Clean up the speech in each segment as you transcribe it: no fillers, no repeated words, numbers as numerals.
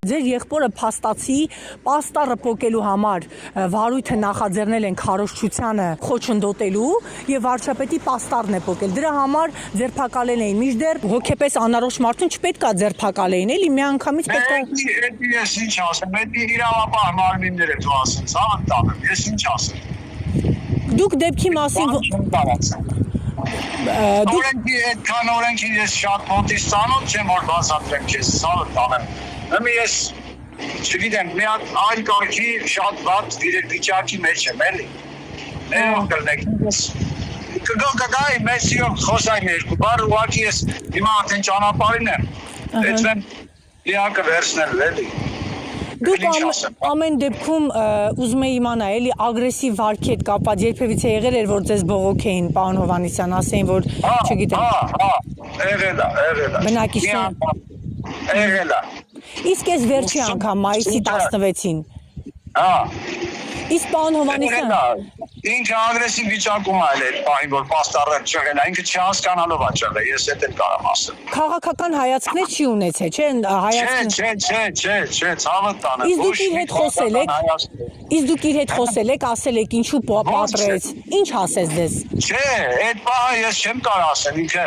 Ձեր եղբորը փաստացի պաստառը պոկելու համար վարույթը նախաձեռնել են քարոզչությանը խոչընդոտելու եւ վարչապետի պաստառն է պոկել։ Դրա համար ձերբակալել էին։ Մինչդեռ հոգեպես անառողջ մարդուն չպետք է ձերբակալեին, էլի միանգամից պետք է։ Ես ինչ ասեմ, այդ իրավապահ մարմինները դու ասես, հա, ընդանում։ Ես ինչ ասեմ։ Դուք դեպքի մասին Օրենքի այդքան օրենքի ես շատ մոտից ծանոթ չեմ, որ բացատրեմ քեզ, սա տանեմ։ Ըմի ես չգիտեմ, մի հատ այլ կարգի շատ վատ վիճակի մեջ եմ, էլի։ Ներող կլնեք, ես կգայի մեսիով խոսայմ երկու բար, ուղղակի ես հիմա արդեն ճանապարհին եմ, այդվեն իհարկե վերցնել, էլի։ Դուք ամեն դեպքում ուզում եի իմանալ, էլի ագրեսիվ վարքի հետ կապված երբևիցե եղել էր, որ ձեզ բողոքեին, պարոն Հովհաննիսյան, ասեին, որ չգիտեմ։ Եղել է։ Բնակիչներ։ Եղել է։ Իսկ այս վերջի անգամ մայիսի 16-ին։ Իսկ պարոն Հովհաննիսյան։ Ինքը ագրեսիվ վիճակում այլ էր պահին, որ պաստառը չեղել է, ինքը չհասկանալով է եղել, ես էդ էլ կարամ ասել։ Քաղաքական հայացքներ չի ունեցել, չէ՞, Չէ, ցավը տանը։ Իսկ դուք իր հետ խոսել եք, ասել եք ինչու պատրեց, ինչ ասեց ձեզ։ Չէ, այդ բանը ես չեմ կարող ասել, ինքը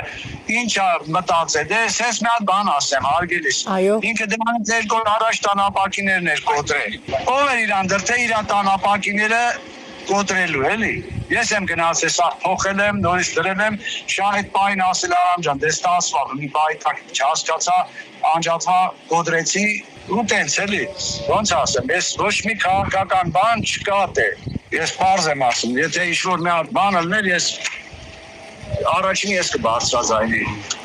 ինչ է մտածել, դե ես մի հատ բան ասեմ, հարգելիս։ Ինքը դրանից 2 օր առաջ տանապակիներն էր կոտրել։ Ով էր իրան դրդել իր տանապակիները կոտրելու, էլի։ Ես եմ գնացել, սա փոխել եմ, նորից դրել եմ, շահիդ պահին ասել Արամ ջան, դե ստացվավ, մի պահի տակ չհասկացա, անջատվա կոտրեցի ու տենց, էլի։ Ոնց ասեմ, ես ոչ մի քաղաքական բան չկա դե։ Ես պարզ եմ ասում, եթե ինչ-որ մի հատ բան ելներ, ես առաջին ես կբարձրաձայնեի։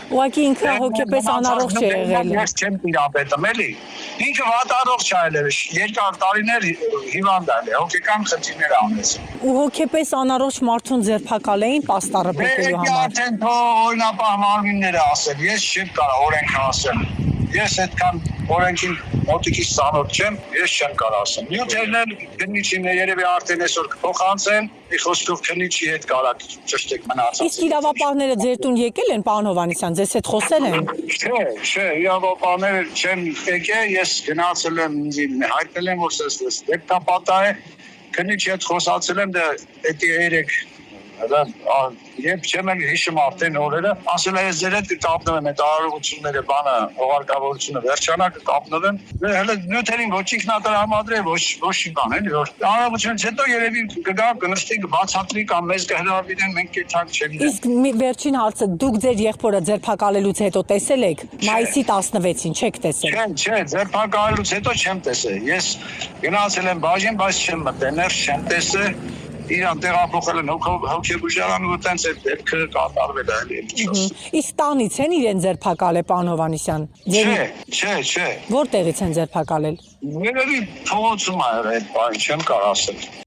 Ուղղակի ինքը հոգեպես անառողջ է եղել։ Ես չեմ տիրապետում, էլի։ Ինքը վատառողջ է եղել, երկար տարիներ հիվանդ է, հոգեկան խնդիրներ ունեց։ Ու հոգեպես անառողջ մարդուն ձերբակալեին պաստառը պոկելու համար։ Արդեն օրինապահ մարմինները ասել, ես չեմ կարող օրենքը ասել։ Ես այդքան օրենքին մոտիկից ծանոթ չեմ, ես չեմ կարող ասեմ։ Նյութերն էլ քննիչին երևի արդեն այսօր կփոխանցեն, մի խոսքով քննիչի հետ կարող ճշտեք մնացած։ Իսկ իրավապահները ձեր տուն եկել են, պարոն Հովհաննիսյան, ձեզ հետ խոսել են։ Չէ, իրավապահները չեն եկել, ես գնացել եմ, հայտնել եմ, որ ես դեպքապատա է, քննիչի հետ խոսացել եմ, դա էդի 3 Երբ չեմ էլ հիշում արդեն օրերը, ասել է ես ձեր հետ կկապնվեմ այդ արարողությունները, բանը, հողարկավորությունը վերջանա կկապնվեմ, հələ նյութերին ոչ ինքնատրամադրել, ոչ մի բան, էլի որ արարողությունից հետո երևի կգա կնստի կբացատրի կամ մեզ կհրավիրեն, մենք կեթանք չգիտեմ։ Իսկ վերջին հարցը, դուք ձեր եղբորը ձերբակալելուց հետո տեսել եք մայիսի 16-ին, չեք տեսել։ Չէ, ձերբակալելուց հետո չեմ տեսել։ Ես գնացել եմ բաժին, բայց չեմ մտել, ներս չեմ տեսել։ Իրան տեղափոխել են հոգեբուժարան ու տենց այդ դեպքը կատարվել է էլի։ Իսկ տանից են իրեն ձերբակալել, պարոն Հովհաննիսյան։ Չէ։ Որտեղից են ձերբակալել։ Երևի փողոցում է այդ բանը, չեմ կարող ասել։